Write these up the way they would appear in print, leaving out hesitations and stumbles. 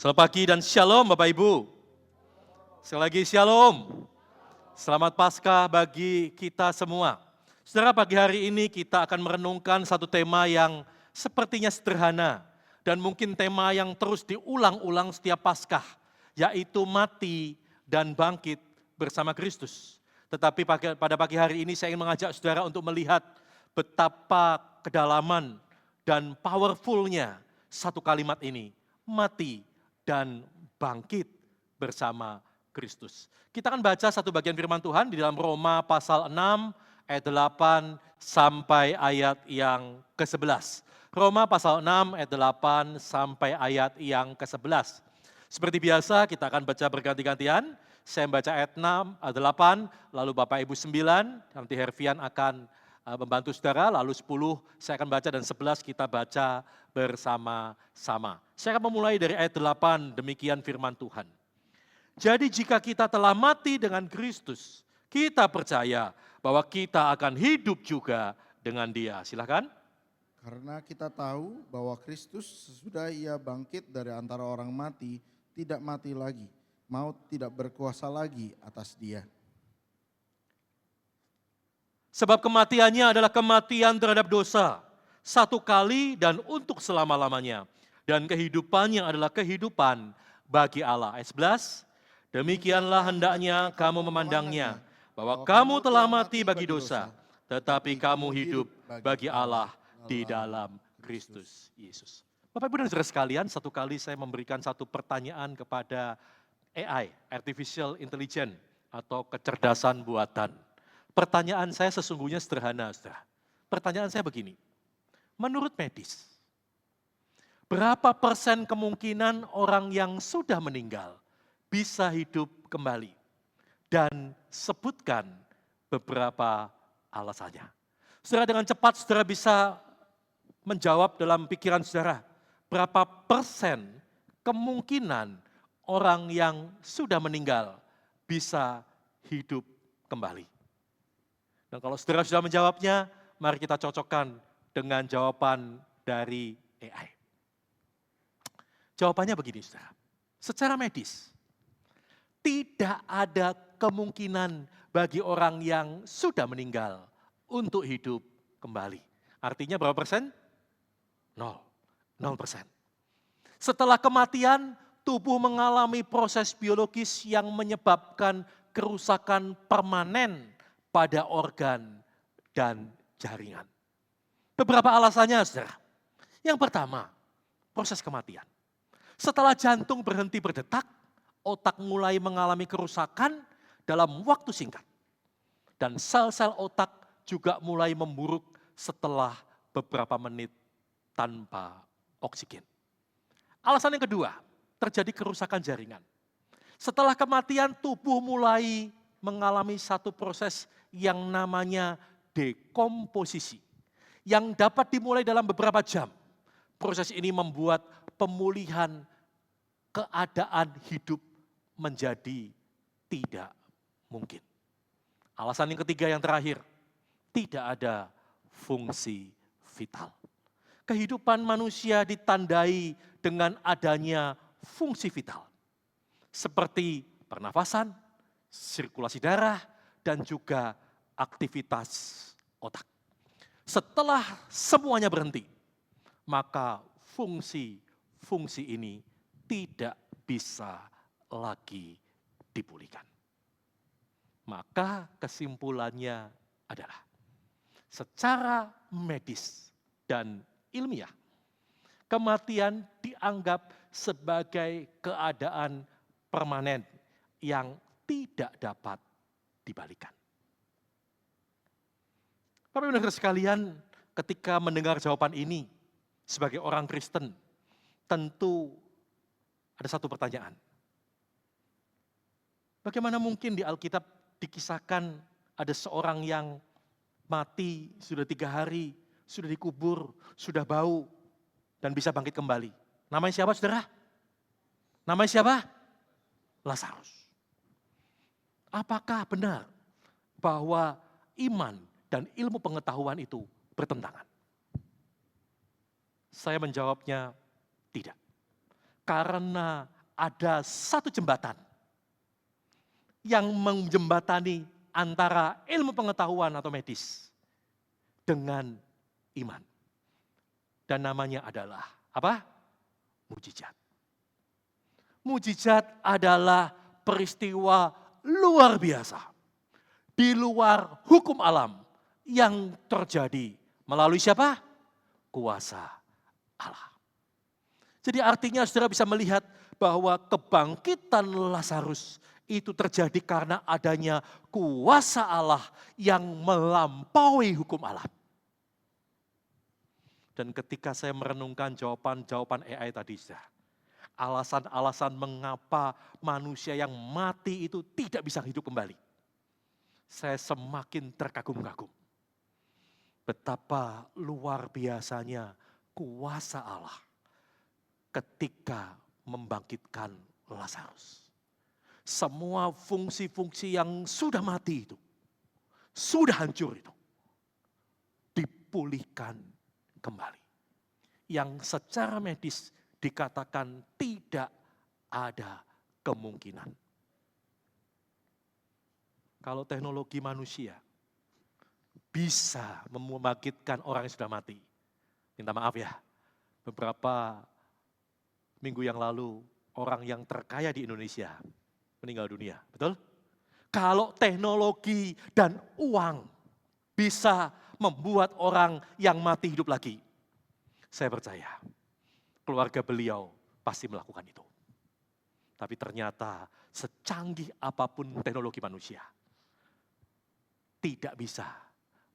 Selamat pagi dan shalom Bapak Ibu. Sekali lagi shalom. Selamat Paskah bagi kita semua. Saudara, pagi hari ini kita akan merenungkan satu tema yang sepertinya sederhana dan mungkin tema yang terus diulang-ulang setiap Paskah, yaitu mati dan bangkit bersama Kristus. Tetapi pada pagi hari ini saya ingin mengajak saudara untuk melihat betapa kedalaman dan powerfulnya satu kalimat ini, mati dan bangkit bersama Kristus. Kita akan baca satu bagian firman Tuhan di dalam Roma pasal 6 ayat 8 sampai ayat yang ke-11. Roma pasal 6 ayat 8 sampai ayat yang ke-11. Seperti biasa kita akan baca berganti-gantian. Saya membaca ayat 6, ayat 8, lalu Bapak Ibu 9, nanti Hervian akan membantu saudara, lalu 10 saya akan baca dan 11 kita baca bersama-sama. Saya akan memulai dari ayat 8, demikian firman Tuhan. Jadi jika kita telah mati dengan Kristus, kita percaya bahwa kita akan hidup juga dengan Dia. Silakan. Karena kita tahu bahwa Kristus sesudah ia bangkit dari antara orang mati, tidak mati lagi, maut tidak berkuasa lagi atas dia. Sebab kematiannya adalah kematian terhadap dosa, satu kali dan untuk selama-lamanya. Dan kehidupannya adalah kehidupan bagi Allah. Ayat 11, demikianlah hendaknya kamu memandangnya, bahwa kamu telah mati bagi dosa, tetapi kamu hidup bagi Allah di dalam Kristus Yesus. Bapak Ibu dan saudara sekalian, satu kali saya memberikan satu pertanyaan kepada AI, Artificial Intelligence, atau kecerdasan buatan. Pertanyaan saya sesungguhnya sederhana, saudara. Pertanyaan saya begini, menurut medis, berapa persen kemungkinan orang yang sudah meninggal bisa hidup kembali? Dan sebutkan beberapa alasannya. Saudara, dengan cepat saudara bisa menjawab dalam pikiran saudara, berapa persen kemungkinan orang yang sudah meninggal bisa hidup kembali? Dan kalau saudara sudah menjawabnya, mari kita cocokkan dengan jawaban dari AI. Jawabannya begini, saudara. Secara medis, tidak ada kemungkinan bagi orang yang sudah meninggal untuk hidup kembali. Artinya berapa persen? 0%. Setelah kematian, tubuh mengalami proses biologis yang menyebabkan kerusakan permanen pada organ dan jaringan. Beberapa alasannya, saudara. Yang pertama, proses kematian. Setelah jantung berhenti berdetak, otak mulai mengalami kerusakan dalam waktu singkat. Dan sel-sel otak juga mulai memburuk setelah beberapa menit tanpa oksigen. Alasan yang kedua, terjadi kerusakan jaringan. Setelah kematian, tubuh mulai mengalami satu proses yang namanya dekomposisi, yang dapat dimulai dalam beberapa jam. Proses ini membuat pemulihan keadaan hidup menjadi tidak mungkin. Alasan yang ketiga yang terakhir, tidak ada fungsi vital. Kehidupan manusia ditandai dengan adanya fungsi vital, seperti pernafasan, sirkulasi darah, dan juga aktivitas otak. Setelah semuanya berhenti, maka fungsi ini tidak bisa lagi dipulihkan. Maka kesimpulannya adalah, secara medis dan ilmiah, kematian dianggap sebagai keadaan permanen yang tidak dapat dibalikan. Bapak Ibu saudara sekalian, ketika mendengar jawaban ini sebagai orang Kristen, tentu ada satu pertanyaan. Bagaimana mungkin di Alkitab dikisahkan ada seorang yang mati sudah 3 hari, sudah dikubur, sudah bau, dan bisa bangkit kembali. Namanya siapa, saudara? Namanya siapa? Lazarus. Apakah benar bahwa iman dan ilmu pengetahuan itu bertentangan? Saya menjawabnya tidak. Karena ada satu jembatan yang menjembatani antara ilmu pengetahuan atau medis dengan iman. Dan namanya adalah apa? Mujizat. Mujizat adalah peristiwa luar biasa. Di luar hukum alam yang terjadi melalui siapa? Kuasa Allah. Jadi artinya saudara bisa melihat bahwa kebangkitan Lazarus itu terjadi karena adanya kuasa Allah yang melampaui hukum alam. Dan ketika saya merenungkan jawaban-jawaban AI tadi, saudara, alasan-alasan mengapa manusia yang mati itu tidak bisa hidup kembali, saya semakin terkagum-kagum. Betapa luar biasanya kuasa Allah ketika membangkitkan Lazarus. Semua fungsi-fungsi yang sudah mati itu, sudah hancur itu, dipulihkan kembali. Yang secara medis dikatakan tidak ada kemungkinan. Kalau teknologi manusia bisa membangkitkan orang yang sudah mati. Minta maaf ya, beberapa minggu yang lalu orang yang terkaya di Indonesia meninggal dunia, betul? Kalau teknologi dan uang bisa membuat orang yang mati hidup lagi, saya percaya keluarga beliau pasti melakukan itu. Tapi ternyata secanggih apapun teknologi manusia, tidak bisa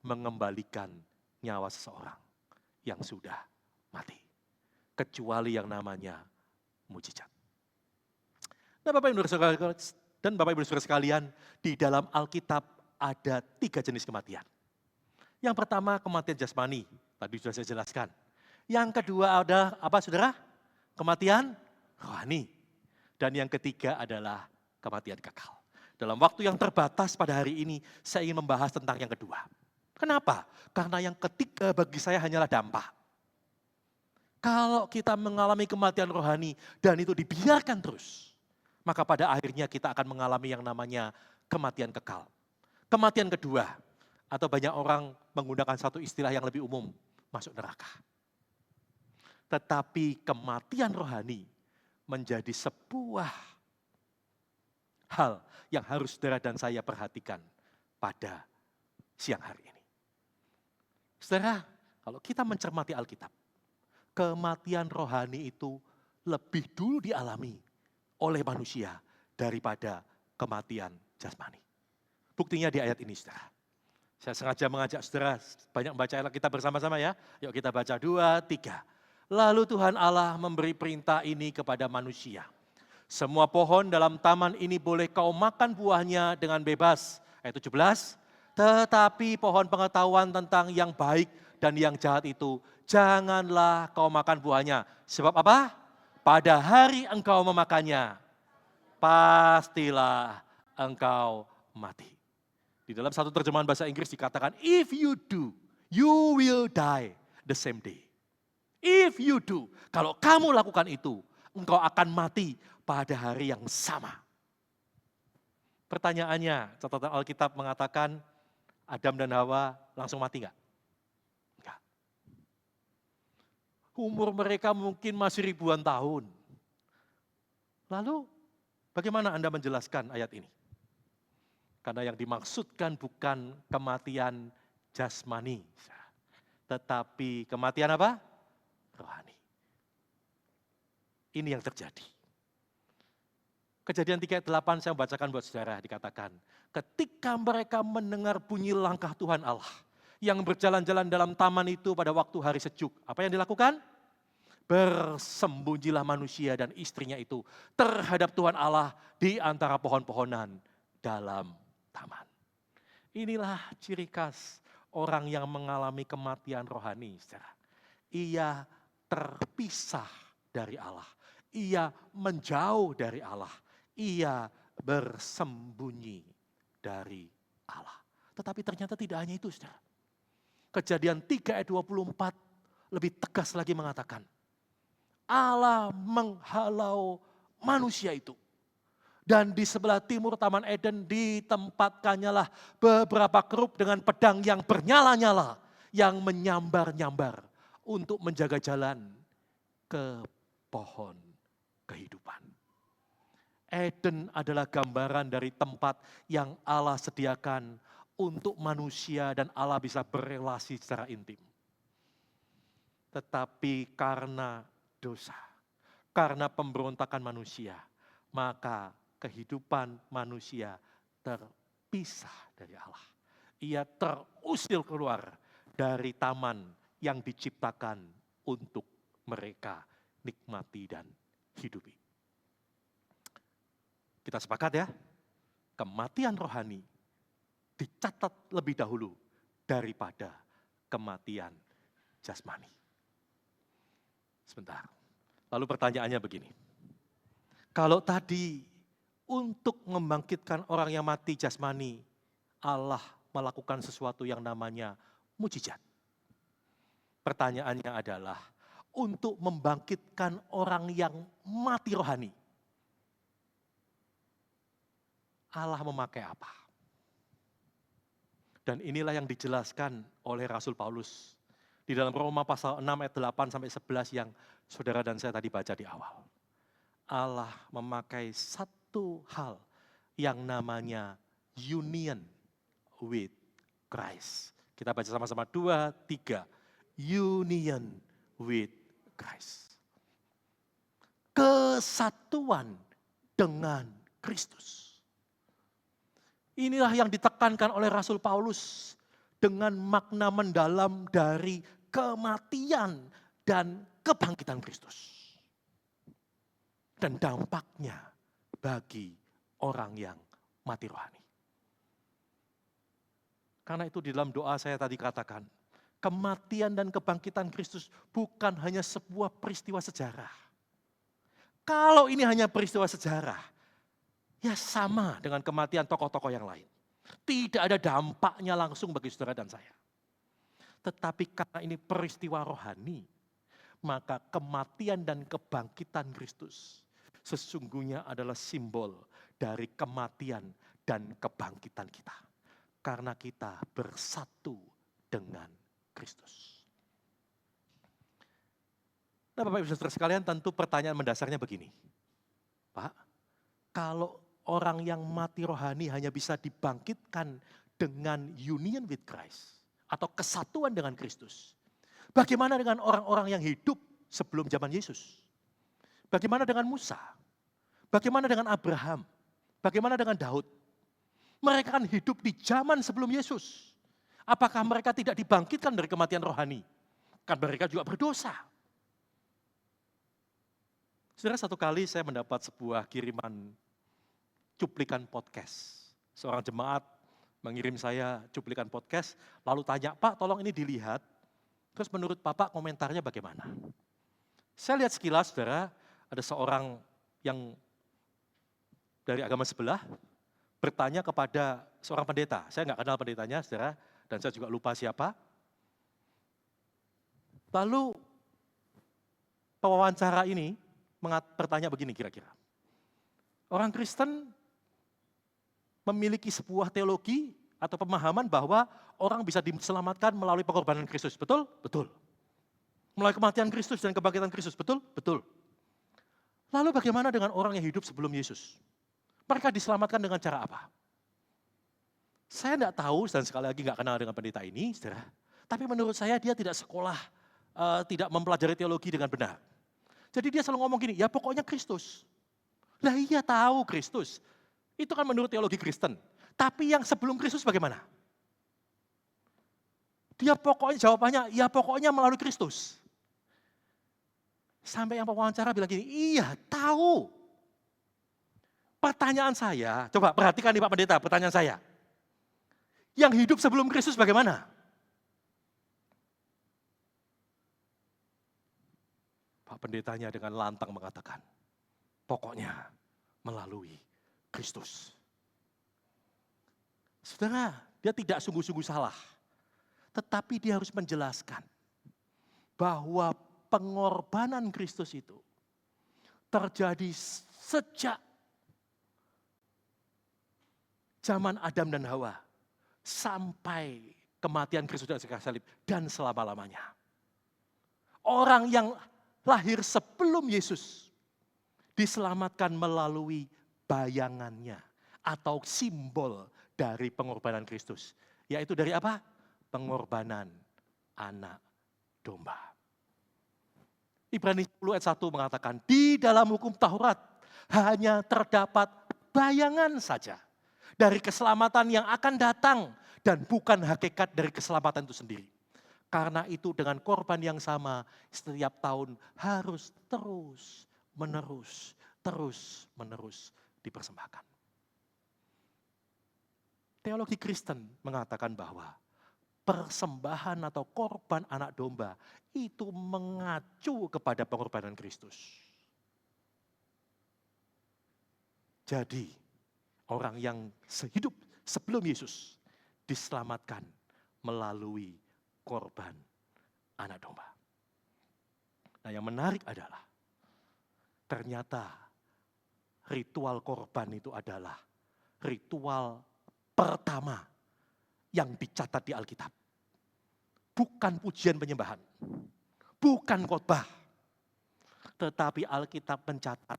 mengembalikan nyawa seseorang yang sudah mati. Kecuali yang namanya mujizat. Dan Bapak Ibu Saudara sekalian, di dalam Alkitab ada 3 jenis kematian. Yang pertama kematian jasmani, tadi sudah saya jelaskan. Yang kedua ada apa saudara? Kematian rohani. Dan yang ketiga adalah kematian kekal. Dalam waktu yang terbatas pada hari ini, saya ingin membahas tentang yang kedua. Kenapa? Karena yang ketiga bagi saya hanyalah dampak. Kalau kita mengalami kematian rohani dan itu dibiarkan terus, maka pada akhirnya kita akan mengalami yang namanya kematian kekal. Kematian kedua, atau banyak orang menggunakan satu istilah yang lebih umum, masuk neraka. Tetapi kematian rohani menjadi sebuah hal yang harus saudara dan saya perhatikan pada siang hari ini. Saudara, kalau kita mencermati Alkitab, kematian rohani itu lebih dulu dialami oleh manusia daripada kematian jasmani. Buktinya di ayat ini, saudara. Saya sengaja mengajak saudara banyak membaca Alkitab bersama-sama ya. Yuk kita baca 2, 3. Lalu Tuhan Allah memberi perintah ini kepada manusia. Semua pohon dalam taman ini boleh kau makan buahnya dengan bebas. Ayat 17. Tetapi pohon pengetahuan tentang yang baik dan yang jahat itu, janganlah kau makan buahnya. Sebab apa? Pada hari engkau memakannya, pastilah engkau mati. Di dalam satu terjemahan bahasa Inggris dikatakan, if you do, you will die the same day. If you do, kalau kamu lakukan itu, engkau akan mati pada hari yang sama. Pertanyaannya, catatan Alkitab mengatakan, Adam dan Hawa langsung mati enggak? Enggak. Umur mereka mungkin masih ribuan tahun. Lalu, bagaimana Anda menjelaskan ayat ini? Karena yang dimaksudkan bukan kematian jasmani, tetapi kematian apa? Rohani. Ini yang terjadi. Kejadian 3 ayat 8 saya membacakan buat saudara, dikatakan, ketika mereka mendengar bunyi langkah Tuhan Allah yang berjalan-jalan dalam taman itu pada waktu hari sejuk, apa yang dilakukan? Bersembunyilah manusia dan istrinya itu terhadap Tuhan Allah di antara pohon-pohonan dalam taman. Inilah ciri khas orang yang mengalami kematian rohani, saudara. Ia terpisah dari Allah. Ia menjauh dari Allah. Ia bersembunyi dari Allah. Tetapi ternyata tidak hanya itu, saudara. Kejadian 3 ayat 24 lebih tegas lagi mengatakan, Allah menghalau manusia itu. Dan di sebelah timur Taman Eden ditempatkannya lah beberapa kerub dengan pedang yang bernyala-nyala, yang menyambar-nyambar untuk menjaga jalan ke pohon kehidupan. Eden adalah gambaran dari tempat yang Allah sediakan untuk manusia dan Allah bisa berelasi secara intim. Tetapi karena dosa, karena pemberontakan manusia, maka kehidupan manusia terpisah dari Allah. Ia terusir keluar dari taman yang diciptakan untuk mereka nikmati dan hidupi. Kita sepakat ya, kematian rohani dicatat lebih dahulu daripada kematian jasmani. Sebentar, lalu pertanyaannya begini. Kalau tadi untuk membangkitkan orang yang mati jasmani, Allah melakukan sesuatu yang namanya mujizat. Pertanyaannya adalah, untuk membangkitkan orang yang mati rohani, Allah memakai apa? Dan inilah yang dijelaskan oleh Rasul Paulus di dalam Roma pasal 6 ayat 8 sampai 11 yang saudara dan saya tadi baca di awal. Allah memakai satu hal yang namanya union with Christ. Kita baca sama-sama 2, 3. Union with Christ. Kesatuan dengan Kristus. Inilah yang ditekankan oleh Rasul Paulus dengan makna mendalam dari kematian dan kebangkitan Kristus. Dan dampaknya bagi orang yang mati rohani. Karena itu di dalam doa saya tadi katakan, kematian dan kebangkitan Kristus bukan hanya sebuah peristiwa sejarah. Kalau ini hanya peristiwa sejarah, ya sama dengan kematian tokoh-tokoh yang lain. Tidak ada dampaknya langsung bagi saudara dan saya. Tetapi karena ini peristiwa rohani, maka kematian dan kebangkitan Kristus sesungguhnya adalah simbol dari kematian dan kebangkitan kita. Karena kita bersatu dengan Kristus. Nah Bapak Ibu Saudara sekalian, tentu pertanyaan mendasarnya begini. Pak, kalau orang yang mati rohani hanya bisa dibangkitkan dengan union with Christ atau kesatuan dengan Kristus, bagaimana dengan orang-orang yang hidup sebelum zaman Yesus? Bagaimana dengan Musa? Bagaimana dengan Abraham? Bagaimana dengan Daud? Mereka kan hidup di zaman sebelum Yesus. Apakah mereka tidak dibangkitkan dari kematian rohani? Kan mereka juga berdosa. Saudara, satu kali saya mendapat sebuah kiriman cuplikan podcast. Seorang jemaat mengirim saya cuplikan podcast, lalu tanya, Pak tolong ini dilihat, terus menurut Bapak komentarnya bagaimana? Saya lihat sekilas saudara, ada seorang yang dari agama sebelah bertanya kepada seorang pendeta. Saya nggak kenal pendetanya saudara, dan saya juga lupa siapa. Lalu pewawancara ini bertanya begini kira-kira. Orang Kristen memiliki sebuah teologi atau pemahaman bahwa orang bisa diselamatkan melalui pengorbanan Kristus. Betul? Betul. Melalui kematian Kristus dan kebangkitan Kristus. Betul? Betul. Lalu bagaimana dengan orang yang hidup sebelum Yesus? Mereka diselamatkan dengan cara apa? Saya tidak tahu dan sekali lagi nggak kenal dengan pendeta ini, saudara. Tapi menurut saya dia tidak sekolah, tidak mempelajari teologi dengan benar. Jadi dia selalu ngomong gini, ya pokoknya Kristus. Lah iya tahu Kristus. Itu kan menurut teologi Kristen. Tapi yang sebelum Kristus bagaimana? Dia pokoknya jawabannya, ya pokoknya melalui Kristus. Sampai yang pewawancara bilang gini, iya tahu. Pertanyaan saya, coba perhatikan nih Pak Pendeta, pertanyaan saya. Yang hidup sebelum Kristus bagaimana? Pak Pendetanya dengan lantang mengatakan, pokoknya melalui Kristus. Saudara, dia tidak sungguh-sungguh salah. Tetapi dia harus menjelaskan bahwa pengorbanan Kristus itu terjadi sejak zaman Adam dan Hawa sampai kematian Kristus di atas salib dan selama-lamanya. Orang yang lahir sebelum Yesus diselamatkan melalui bayangannya atau simbol dari pengorbanan Kristus. Yaitu dari apa? Pengorbanan anak domba. Ibrani 10 ayat 1 mengatakan, di dalam hukum Taurat hanya terdapat bayangan saja dari keselamatan yang akan datang dan bukan hakikat dari keselamatan itu sendiri. Karena itu dengan korban yang sama setiap tahun harus terus menerus dipersembahkan. Teologi Kristen mengatakan bahwa persembahan atau korban anak domba itu mengacu kepada pengorbanan Kristus. Jadi orang yang sehidup sebelum Yesus diselamatkan melalui korban anak domba. Nah, yang menarik adalah ternyata ritual korban itu adalah ritual pertama yang dicatat di Alkitab. Bukan pujian penyembahan, bukan khotbah. Tetapi Alkitab mencatat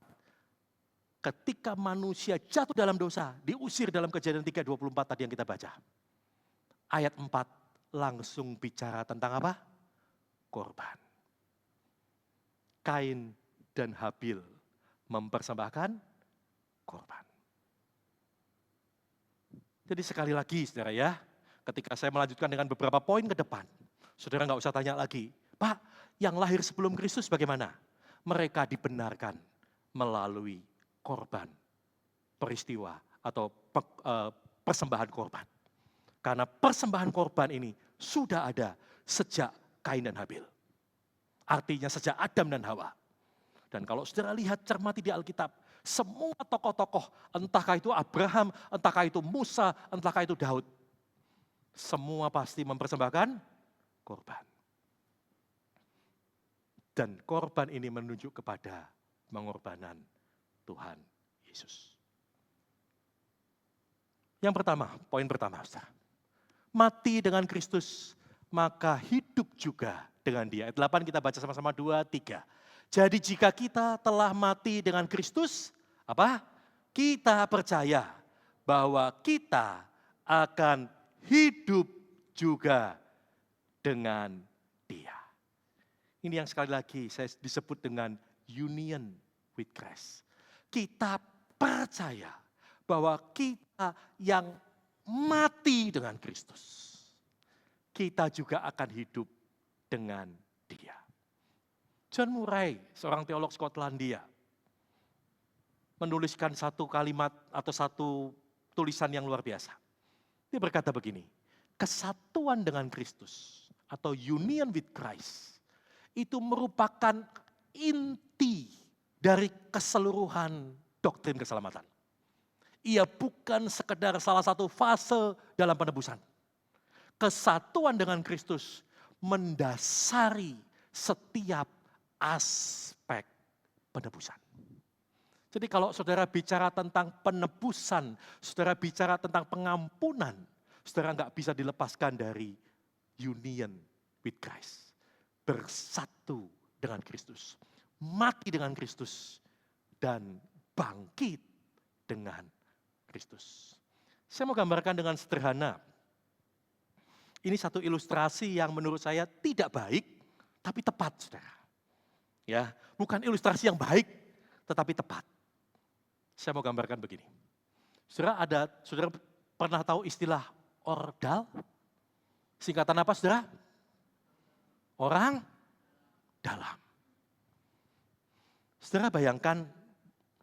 ketika manusia jatuh dalam dosa, diusir dalam Kejadian 3:24 tadi yang kita baca. Ayat 4 langsung bicara tentang apa? Korban. Kain dan Habil mempersembahkan korban. Jadi sekali lagi saudara ya, ketika saya melanjutkan dengan beberapa poin ke depan, saudara nggak usah tanya lagi, Pak, yang lahir sebelum Kristus bagaimana? Mereka dibenarkan melalui korban, peristiwa atau persembahan korban. Karena persembahan korban ini sudah ada sejak Kain dan Habil. Artinya sejak Adam dan Hawa. Dan kalau saudara lihat cermati di Alkitab, semua tokoh-tokoh, entahkah itu Abraham, entahkah itu Musa, entahkah itu Daud, semua pasti mempersembahkan korban. Dan korban ini menunjuk kepada pengorbanan Tuhan Yesus. Yang pertama, poin pertama, saudara. Mati dengan Kristus, maka hidup juga dengan Dia. Ayat 8 kita baca sama-sama 2, 3. Jadi jika kita telah mati dengan Kristus, apa? Kita percaya bahwa kita akan hidup juga dengan Dia. Ini yang sekali lagi saya disebut dengan union with Christ. Kita percaya bahwa kita yang mati dengan Kristus, kita juga akan hidup dengan Dia. John Murray, seorang teolog Skotlandia, menuliskan satu kalimat atau satu tulisan yang luar biasa. Dia berkata begini, kesatuan dengan Kristus atau union with Christ itu merupakan inti dari keseluruhan doktrin keselamatan. Ia bukan sekedar salah satu fase dalam penebusan. Kesatuan dengan Kristus mendasari setiap aspek penebusan. Jadi kalau saudara bicara tentang penebusan, saudara bicara tentang pengampunan, saudara nggak bisa dilepaskan dari union with Christ. Bersatu dengan Kristus, mati dengan Kristus, dan bangkit dengan Kristus. Saya mau gambarkan dengan sederhana. Ini satu ilustrasi yang menurut saya tidak baik, tapi tepat, saudara. Ya, bukan ilustrasi yang baik, tetapi tepat. Saya mau gambarkan begini. Saudara pernah tahu istilah ordal? Singkatan apa, saudara? Orang dalam. Saudara bayangkan,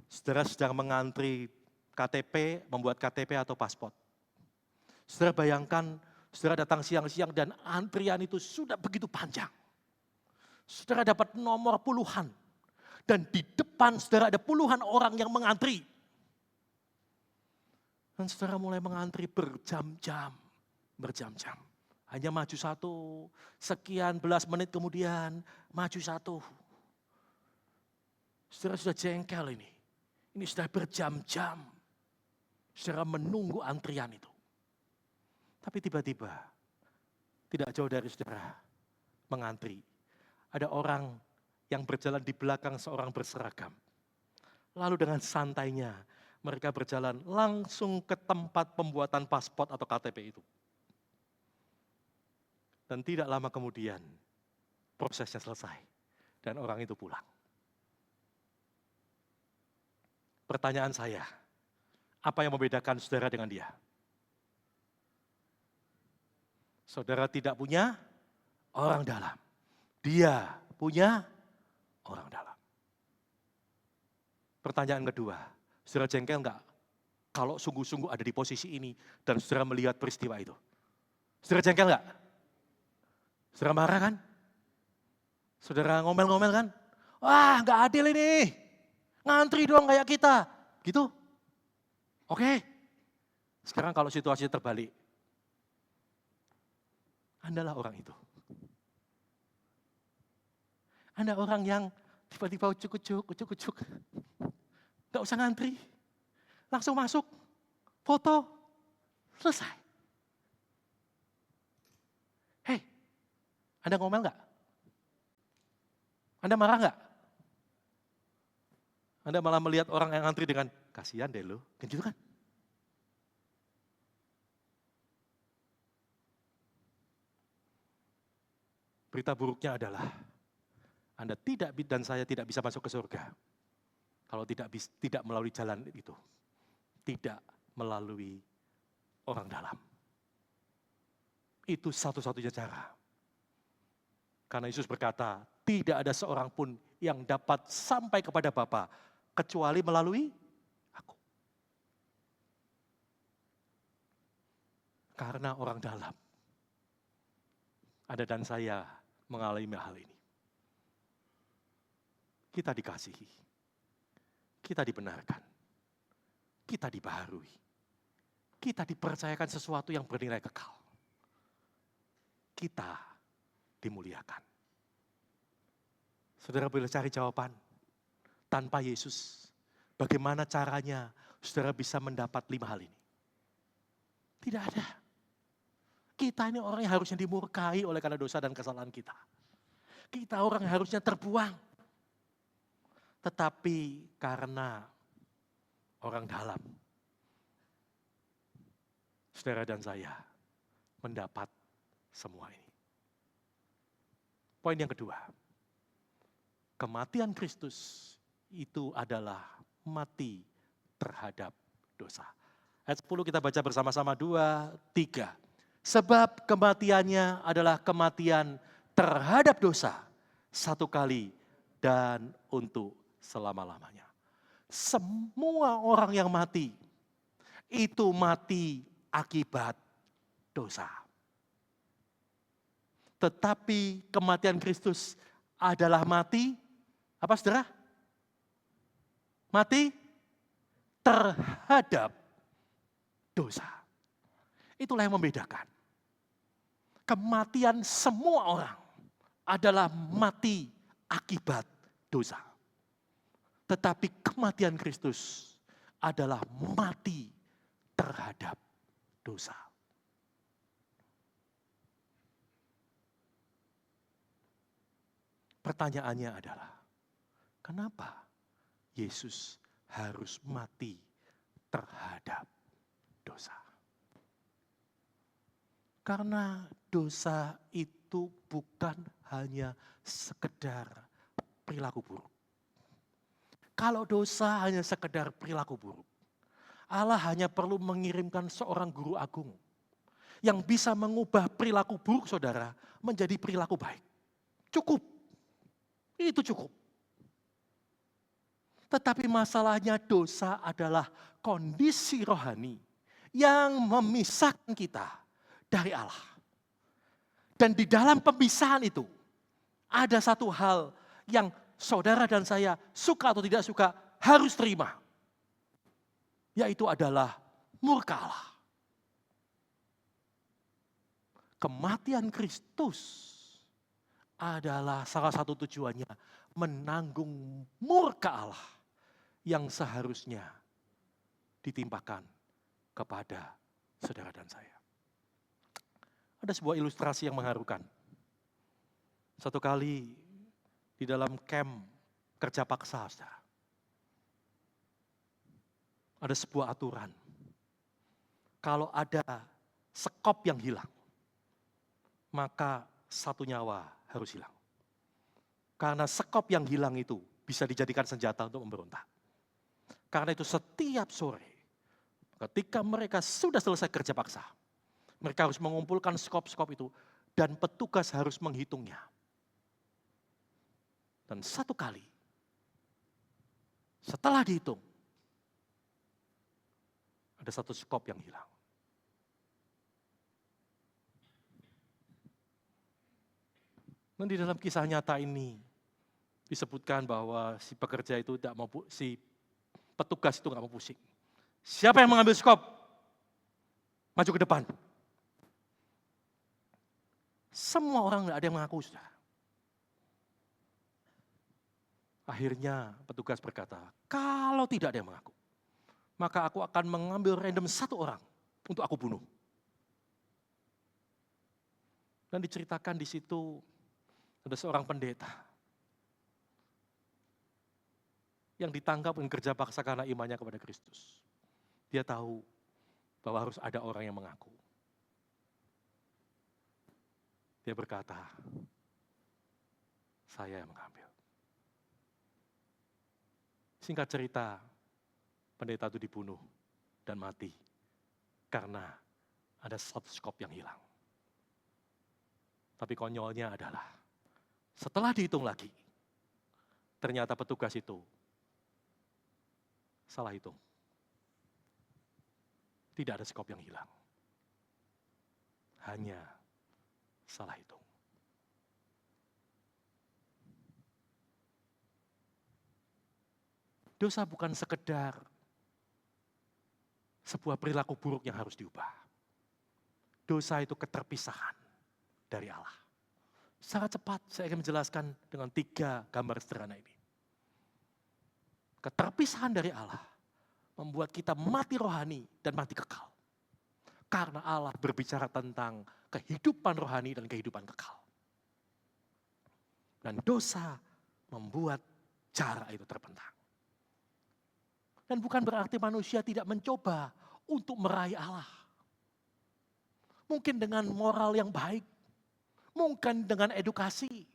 saudara sedang mengantri KTP, membuat KTP atau paspor. Saudara bayangkan, saudara datang siang-siang dan antrian itu sudah begitu panjang. Saudara dapat nomor puluhan. Dan di depan saudara ada puluhan orang yang mengantri. Dan saudara mulai mengantri berjam-jam. Hanya maju satu, sekian belas menit kemudian maju satu. Saudara sudah jengkel ini. Ini sudah berjam-jam. Saudara menunggu antrian itu. Tapi tiba-tiba, tidak jauh dari saudara, mengantri. Ada orang yang berjalan di belakang seorang berseragam. Lalu dengan santainya, mereka berjalan langsung ke tempat pembuatan paspor atau KTP itu. Dan tidak lama kemudian, prosesnya selesai. Dan orang itu pulang. Pertanyaan saya, apa yang membedakan saudara dengan dia? Saudara tidak punya orang dalam. Dia punya orang dalam. Pertanyaan kedua, saudara jengkel enggak kalau sungguh-sungguh ada di posisi ini dan saudara melihat peristiwa itu? Saudara jengkel enggak? Saudara marah kan? Saudara ngomel-ngomel kan? Wah, enggak adil ini. Ngantri doang kayak kita. Gitu? Oke. Sekarang kalau situasi terbalik. Andalah orang itu. Anda orang yang tiba-tiba ucuk-ucuk. Gak usah ngantri. Langsung masuk. Foto. Selesai. Hei, Anda ngomel gak? Anda marah gak? Anda malah melihat orang yang ngantri dengan, kasihan deh lo. Kan gitu kan? Berita buruknya adalah, Anda dan saya tidak bisa masuk ke surga. Kalau tidak melalui jalan itu. Tidak melalui orang dalam. Itu satu-satunya cara. Karena Yesus berkata, tidak ada seorang pun yang dapat sampai kepada Bapa kecuali melalui aku. Karena orang dalam. Anda dan saya mengalami hal ini. Kita dikasihi. Kita dibenarkan. Kita dibaharui. Kita dipercayakan sesuatu yang bernilai kekal. Kita dimuliakan. Saudara boleh cari jawaban. Tanpa Yesus, bagaimana caranya saudara bisa mendapat 5 hal ini? Tidak ada. Kita ini orang yang harusnya dimurkai oleh karena dosa dan kesalahan kita. Kita orang yang harusnya terbuang. Tetapi karena orang dalam, saudara dan saya mendapat semua ini. Poin yang kedua, kematian Kristus itu adalah mati terhadap dosa. Ayat 10 kita baca bersama-sama 2, 3. Sebab kematiannya adalah kematian terhadap dosa, satu kali dan untuk selama-lamanya. Semua orang yang mati, itu mati akibat dosa. Tetapi kematian Kristus adalah mati, apa saudara? Mati terhadap dosa. Itulah yang membedakan. Kematian semua orang adalah mati akibat dosa. Tetapi kematian Kristus adalah mati terhadap dosa. Pertanyaannya adalah, kenapa Yesus harus mati terhadap dosa? Karena dosa itu bukan hanya sekedar perilaku buruk. Kalau dosa hanya sekedar perilaku buruk, Allah hanya perlu mengirimkan seorang guru agung yang bisa mengubah perilaku buruk saudara menjadi perilaku baik. Cukup. Itu cukup. Tetapi masalahnya dosa adalah kondisi rohani yang memisahkan kita dari Allah. Dan di dalam pemisahan itu ada satu hal yang saudara dan saya suka atau tidak suka harus terima. Yaitu adalah murka Allah. kematian Kristus adalah salah satu tujuannya menanggung murka Allah yang seharusnya ditimpakan kepada saudara dan saya. Ada sebuah ilustrasi yang mengharukan. Satu kali di dalam camp kerja paksa, saudara, ada sebuah aturan. Kalau ada sekop yang hilang, maka satu nyawa harus hilang. Karena sekop yang hilang itu bisa dijadikan senjata untuk memberontak. Karena itu setiap sore, ketika mereka sudah selesai kerja paksa, mereka harus mengumpulkan skop-skop itu dan petugas harus menghitungnya. Dan satu kali, setelah dihitung, ada satu skop yang hilang. Dan di dalam kisah nyata ini disebutkan bahwa si pekerja itu tidak mau, si petugas itu nggak mau pusing. Siapa yang mengambil skop? Maju ke depan. Semua orang nggak ada yang mengaku, saudara. Akhirnya petugas berkata, kalau tidak ada yang mengaku, maka aku akan mengambil random satu orang untuk aku bunuh. Dan diceritakan di situ ada seorang pendeta yang ditangkap dan kerja paksa karena imannya kepada Kristus. Dia tahu bahwa harus ada orang yang mengaku. Dia berkata, saya yang mengambil. Singkat cerita, pendeta itu dibunuh dan mati karena ada satu skop yang hilang. Tapi konyolnya adalah setelah dihitung lagi, ternyata petugas itu salah hitung. Tidak ada skop yang hilang. Hanya salah hitung. Dosa bukan sekedar sebuah perilaku buruk yang harus diubah. Dosa itu keterpisahan dari Allah. Sangat cepat saya ingin menjelaskan dengan 3 gambar sederhana ini. Keterpisahan dari Allah membuat kita mati rohani dan mati kekal. Karena Allah berbicara tentang kehidupan rohani dan kehidupan kekal. Dan dosa membuat jarak itu terbentang. Dan bukan berarti manusia tidak mencoba untuk meraih Allah. Mungkin dengan moral yang baik, mungkin dengan edukasi,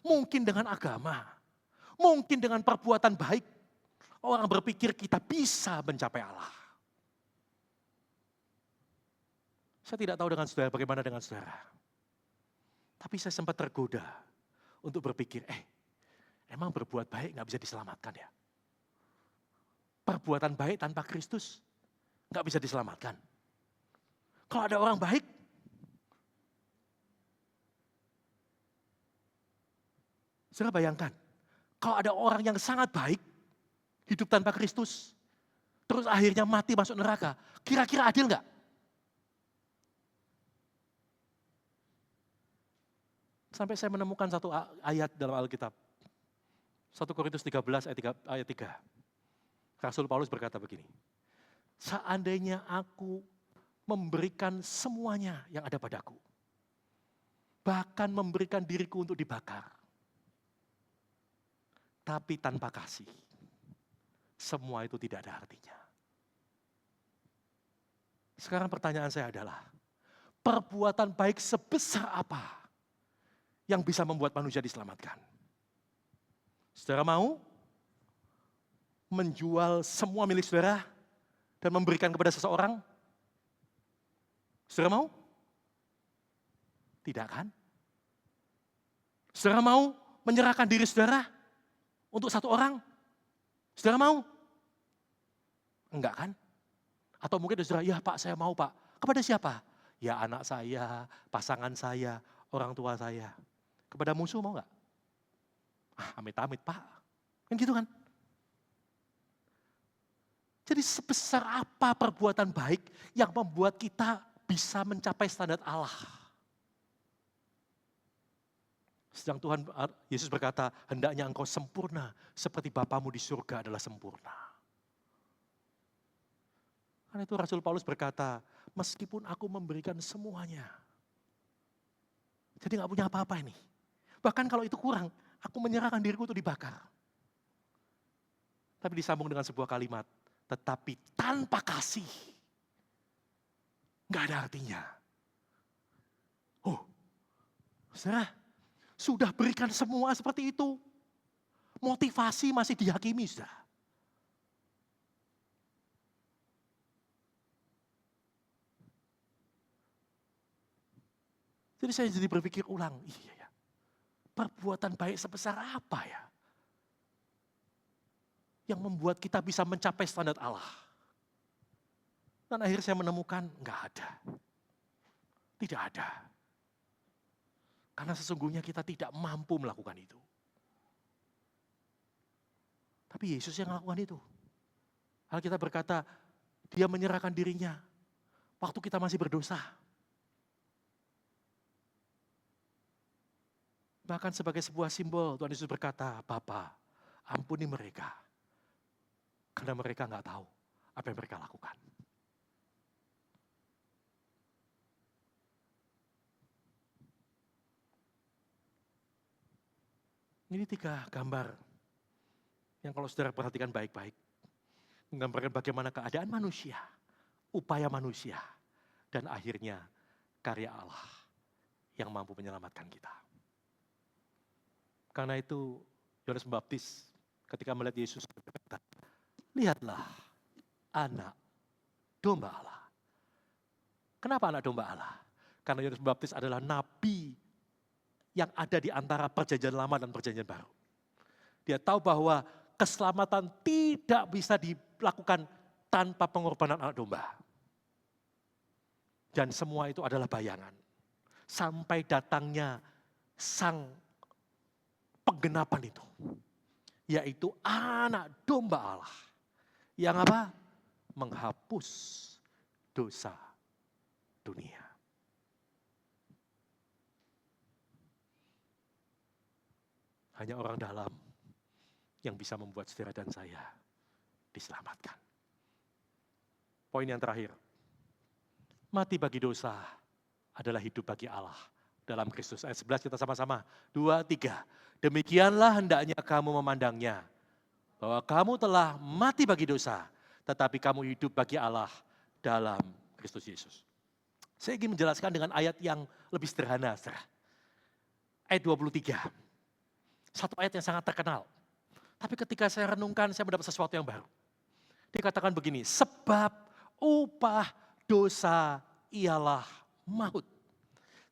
mungkin dengan agama, mungkin dengan perbuatan baik. Orang berpikir kita bisa mencapai Allah. Saya tidak tahu dengan saudara, bagaimana dengan saudara. Tapi saya sempat tergoda untuk berpikir, emang berbuat baik gak bisa diselamatkan ya? Perbuatan baik tanpa Kristus gak bisa diselamatkan. Kalau ada orang baik, saudara bayangkan, kalau ada orang yang sangat baik, hidup tanpa Kristus, terus akhirnya mati masuk neraka, kira-kira adil gak? Sampai saya menemukan satu ayat dalam Alkitab. 1 Korintus 13 ayat 3. Rasul Paulus berkata begini, seandainya aku memberikan semuanya yang ada padaku, bahkan memberikan diriku untuk dibakar, tapi tanpa kasih, semua itu tidak ada artinya. Sekarang pertanyaan saya adalah, perbuatan baik sebesar apa yang bisa membuat manusia diselamatkan? Saudara mau menjual semua milik saudara dan memberikan kepada seseorang? Saudara mau? Tidak kan? Saudara mau menyerahkan diri saudara untuk satu orang? Saudara mau? Enggak kan? Atau mungkin saudara, ya Pak saya mau Pak. Kepada siapa? Ya anak saya, pasangan saya, orang tua saya. Kepada musuh mau enggak? Amit-amit Pak. Kan gitu kan? Jadi sebesar apa perbuatan baik yang membuat kita bisa mencapai standar Allah? Sedang Tuhan Yesus berkata, hendaknya engkau sempurna seperti Bapamu di surga adalah sempurna. Karena itu Rasul Paulus berkata, meskipun aku memberikan semuanya, jadi gak punya apa-apa ini. Bahkan kalau itu kurang, aku menyerahkan diriku untuk dibakar. Tapi disambung dengan sebuah kalimat, tetapi tanpa kasih, gak ada artinya. Oh, saudara, sudah berikan semua seperti itu. Motivasi masih dihakimi, saudara. Jadi saya jadi berpikir ulang, iya ya, perbuatan baik sebesar apa ya? Yang membuat kita bisa mencapai standar Allah. Dan akhirnya saya menemukan, enggak ada. Tidak ada. Karena sesungguhnya kita tidak mampu melakukan itu. Tapi Yesus yang melakukan itu. Alkitab berkata, dia menyerahkan dirinya waktu kita masih berdosa. Bahkan sebagai sebuah simbol, Tuhan Yesus berkata, Bapa, ampuni mereka. Karena mereka nggak tahu apa yang mereka lakukan. Ini 3 gambar yang kalau saudara perhatikan baik-baik, menggambarkan bagaimana keadaan manusia, upaya manusia, dan akhirnya karya Allah yang mampu menyelamatkan kita. Karena itu Yohanes Pembaptis ketika melihat Yesus berkata, lihatlah anak domba Allah. Kenapa anak domba Allah? Karena Yohanes Pembaptis adalah nabi yang ada di antara perjanjian lama dan perjanjian baru. Dia tahu bahwa keselamatan tidak bisa dilakukan tanpa pengorbanan anak domba. Dan semua itu adalah bayangan. Sampai datangnya sang penggenapan itu. Yaitu anak domba Allah. Yang apa? Menghapus dosa dunia. Hanya orang dalam yang bisa membuat saudara dan saya diselamatkan. Poin yang terakhir. Mati bagi dosa adalah hidup bagi Allah dalam Kristus. Ayat 11 kita sama-sama. 2, 3. Demikianlah hendaknya kamu memandangnya. Bahwa kamu telah mati bagi dosa, tetapi kamu hidup bagi Allah dalam Kristus Yesus. Saya ingin menjelaskan dengan ayat yang lebih sederhana, saudara. Ayat 23. Satu ayat yang sangat terkenal. Tapi ketika saya renungkan, saya mendapat sesuatu yang baru. Dikatakan begini, sebab upah dosa ialah maut.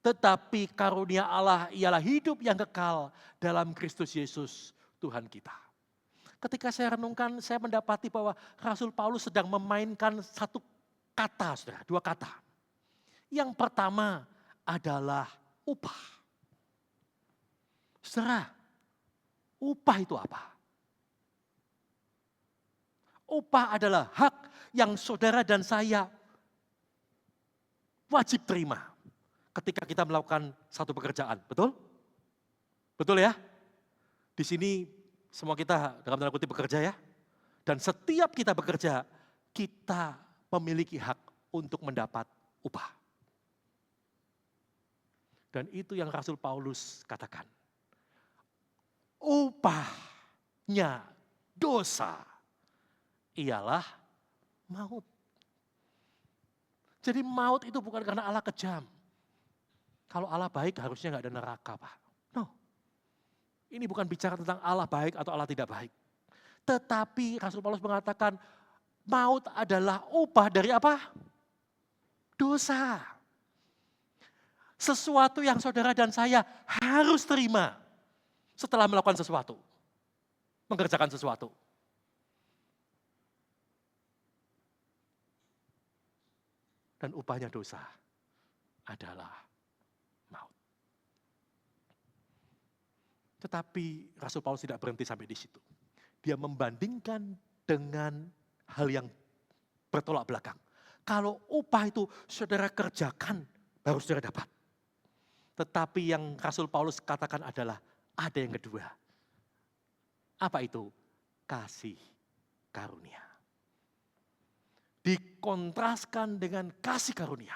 Tetapi karunia Allah ialah hidup yang kekal dalam Kristus Yesus Tuhan kita. Ketika saya renungkan, saya mendapati bahwa Rasul Paulus sedang memainkan satu kata, saudara, 2 kata. Yang pertama adalah upah. Saudara, upah itu apa? Upah adalah hak yang saudara dan saya wajib terima ketika kita melakukan satu pekerjaan. Betul? Betul ya? Di sini semua kita dalam tanda kutip bekerja ya. Dan setiap kita bekerja, kita memiliki hak untuk mendapat upah. Dan itu yang Rasul Paulus katakan. Upahnya dosa ialah maut. Jadi maut itu bukan karena Allah kejam. Kalau Allah baik harusnya nggak ada neraka, Pak. No. Ini bukan bicara tentang Allah baik atau Allah tidak baik. Tetapi Rasul Paulus mengatakan maut adalah upah dari apa? Dosa. Sesuatu yang saudara dan saya harus terima setelah melakukan sesuatu. Mengerjakan sesuatu. Dan upahnya dosa adalah maut. Tetapi Rasul Paulus tidak berhenti sampai di situ. Dia membandingkan dengan hal yang bertolak belakang. Kalau upah itu saudara kerjakan, baru saudara dapat. Tetapi yang Rasul Paulus katakan adalah ada yang kedua. Apa itu? Kasih karunia. Dikontraskan dengan kasih karunia.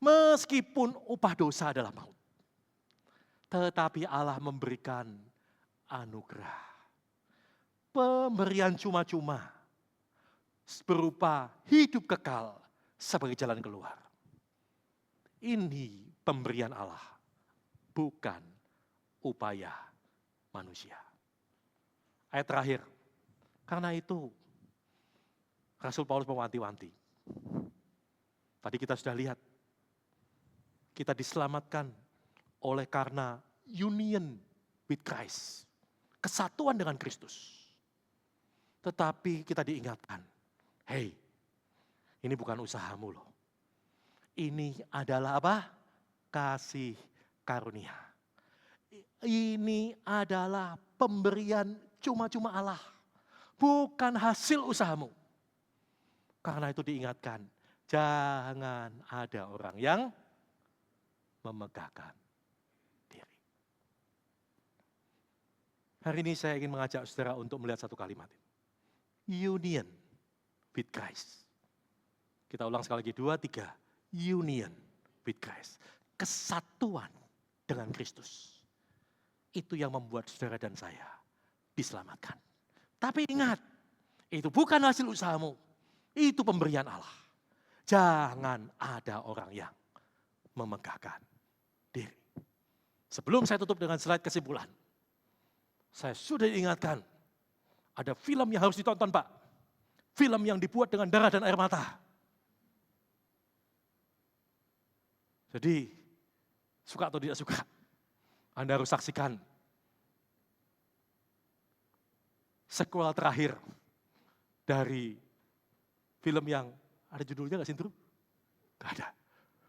Meskipun upah dosa adalah maut, tetapi Allah memberikan anugerah. Pemberian cuma-cuma berupa hidup kekal sebagai jalan keluar. Ini pemberian Allah, bukan upaya manusia. Ayat terakhir, karena itu Rasul Paulus mewanti-wanti. Tadi kita sudah lihat, kita diselamatkan oleh karena union with Christ. Kesatuan dengan Kristus. Tetapi kita diingatkan, hey, ini bukan usahamu loh. Ini adalah apa? Kasih karunia. Ini adalah pemberian cuma-cuma Allah. Bukan hasil usahamu. Karena itu diingatkan, jangan ada orang yang memegahkan diri. Hari ini saya ingin mengajak saudara untuk melihat satu kalimat. Union with Christ. Kita ulang sekali lagi, 2, 3. Union with Christ. Kesatuan dengan Kristus. Itu yang membuat saudara dan saya diselamatkan. Tapi ingat, itu bukan hasil usahamu. Itu pemberian Allah. Jangan ada orang yang memegahkan diri. Sebelum saya tutup dengan slide kesimpulan, saya sudah diingatkan, ada film yang harus ditonton Pak. Film yang dibuat dengan darah dan air mata. Jadi, suka atau tidak suka, Anda harus saksikan sequel terakhir dari film yang ada judulnya nggak Sintru? Nggak ada.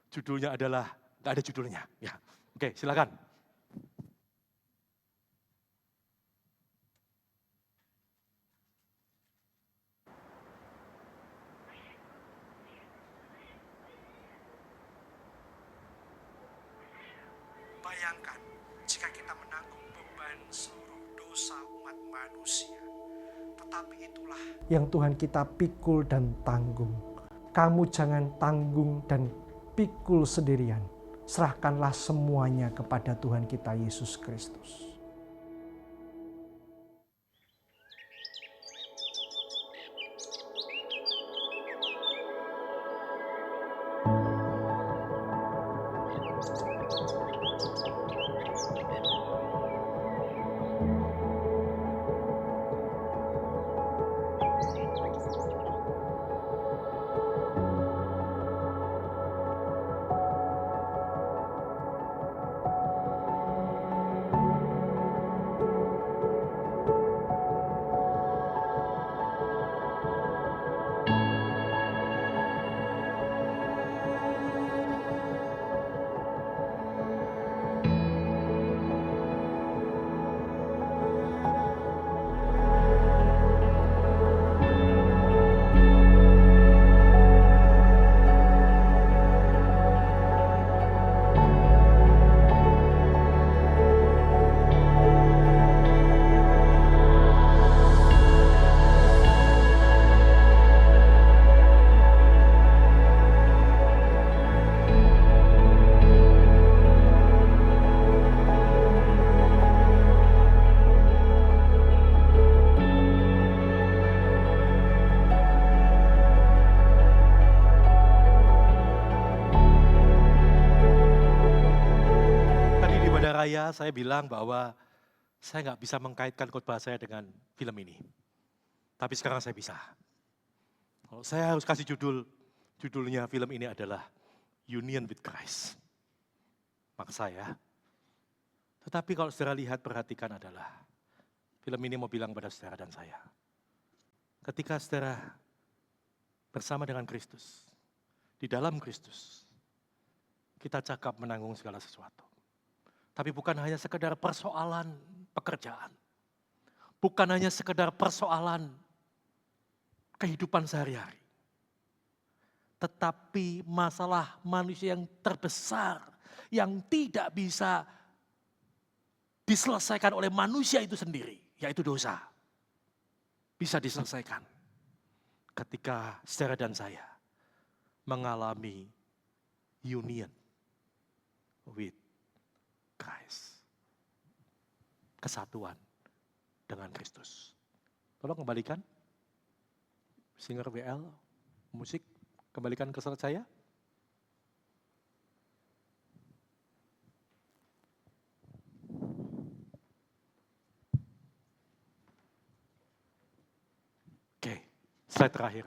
Judulnya adalah, nggak ada judulnya. Ya, oke, silakan. Bayangkan jika kita menanggung beban seluruh dosa umat manusia. Tetapi itulah yang Tuhan kita pikul dan tanggung. Kamu jangan tanggung dan pikul sendirian. Serahkanlah semuanya kepada Tuhan kita Yesus Kristus. Saya bilang bahwa saya nggak bisa mengkaitkan khotbah saya dengan film ini. Tapi sekarang saya bisa. Kalau saya harus kasih judulnya film ini adalah Union with Christ. Maksa ya. Tetapi kalau saudara lihat, perhatikan adalah, film ini mau bilang pada saudara dan saya. Ketika saudara bersama dengan Kristus, di dalam Kristus, kita cakap menanggung segala sesuatu. Tapi bukan hanya sekedar persoalan pekerjaan. Bukan hanya sekedar persoalan kehidupan sehari-hari. Tetapi masalah manusia yang terbesar yang tidak bisa diselesaikan oleh manusia itu sendiri, yaitu dosa. Bisa diselesaikan ketika saudara dan saya mengalami union with Christ. Kesatuan dengan Kristus. Tolong kembalikan. Singer WL, musik, kembalikan ke slide saya. Oke, slide terakhir.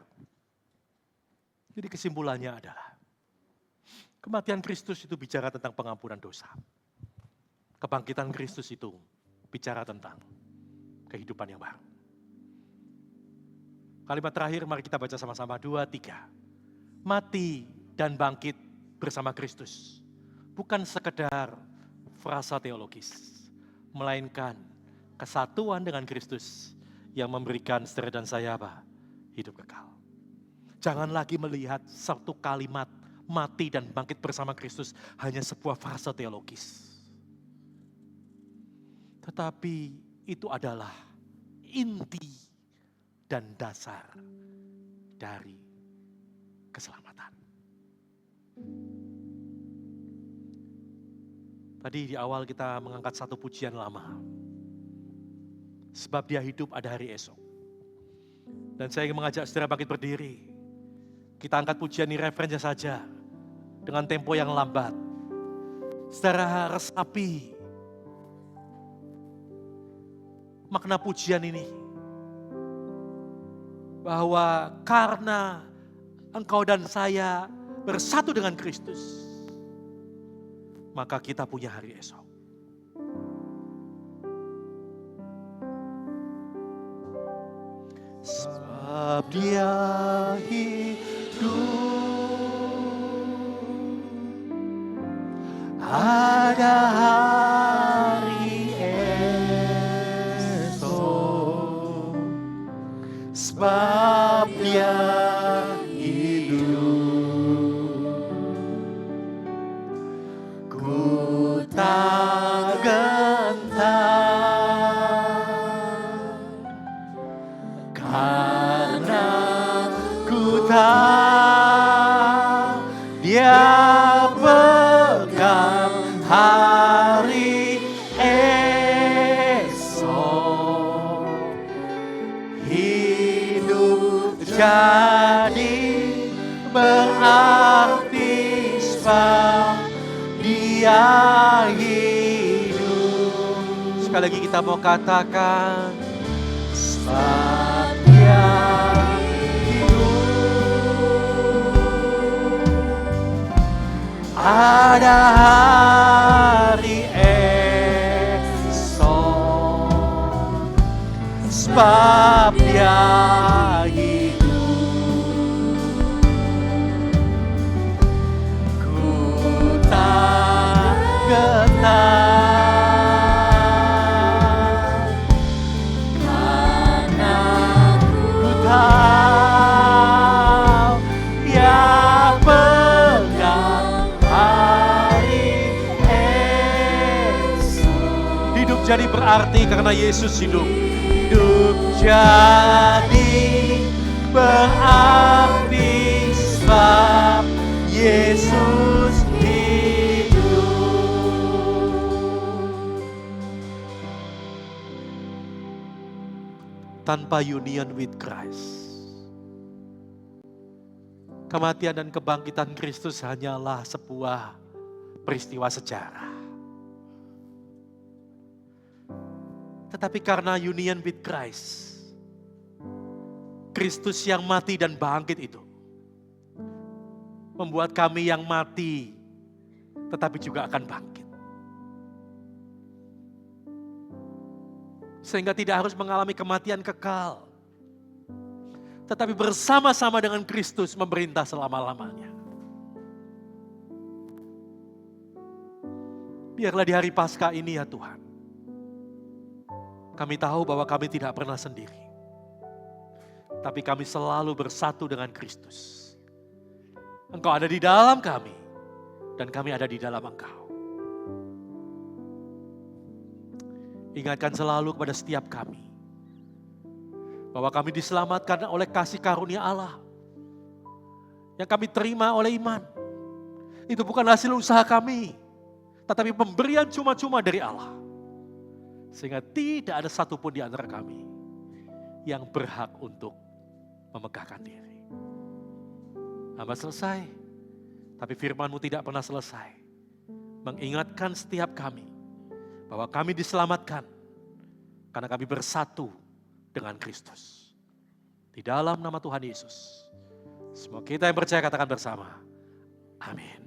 Jadi kesimpulannya adalah, kematian Kristus itu bicara tentang pengampunan dosa. Kebangkitan Kristus itu bicara tentang kehidupan yang baru. Kalimat terakhir mari kita baca sama-sama 2, 3. Mati dan bangkit bersama Kristus. Bukan sekedar frasa teologis. Melainkan kesatuan dengan Kristus yang memberikan saudara dan saya apa? Hidup kekal. Jangan lagi melihat satu kalimat mati dan bangkit bersama Kristus hanya sebuah frasa teologis. Tetapi itu adalah inti dan dasar dari keselamatan. Tadi di awal kita mengangkat satu pujian lama. Sebab dia hidup ada hari esok. Dan saya ingin mengajak saudara bangkit berdiri. Kita angkat pujian ini referensinya saja. Dengan tempo yang lambat. Saudara resapi makna pujian ini. Bahwa karena engkau dan saya bersatu dengan Kristus, maka kita punya hari esok. Sebab dia hidup, ada hari esok. Sebab dia hidup, ku tak gentar, karena ku tahu dia pegang hari esok. Jadi berarti sebab dia hidup. Sekali lagi kita mau katakan, sebab dia hidup, ada hari esok. Sebab dia jadi berarti karena Yesus hidup. Hidup jadi berarti sebab Yesus hidup. Tanpa union with Christ, kematian dan kebangkitan Kristus hanyalah sebuah peristiwa sejarah. Tetapi karena union with Christ, Kristus yang mati dan bangkit itu membuat kami yang mati tetapi juga akan bangkit. Sehingga tidak harus mengalami kematian kekal, tetapi bersama-sama dengan Kristus memerintah selama-lamanya. Biarlah di hari Paskah ini ya Tuhan, kami tahu bahwa kami tidak pernah sendiri. Tapi kami selalu bersatu dengan Kristus. Engkau ada di dalam kami. dan kami ada di dalam Engkau. Ingatkan selalu kepada setiap kami bahwa kami diselamatkan oleh kasih karunia Allah yang kami terima oleh iman. Itu bukan hasil usaha kami, tetapi pemberian cuma-cuma dari Allah. Sehingga tidak ada satupun di antara kami yang berhak untuk memegahkan diri. Hamba selesai, tapi firman-Mu tidak pernah selesai. Mengingatkan setiap kami bahwa kami diselamatkan karena kami bersatu dengan Kristus. Di dalam nama Tuhan Yesus. Semua kita yang percaya katakan bersama. Amin.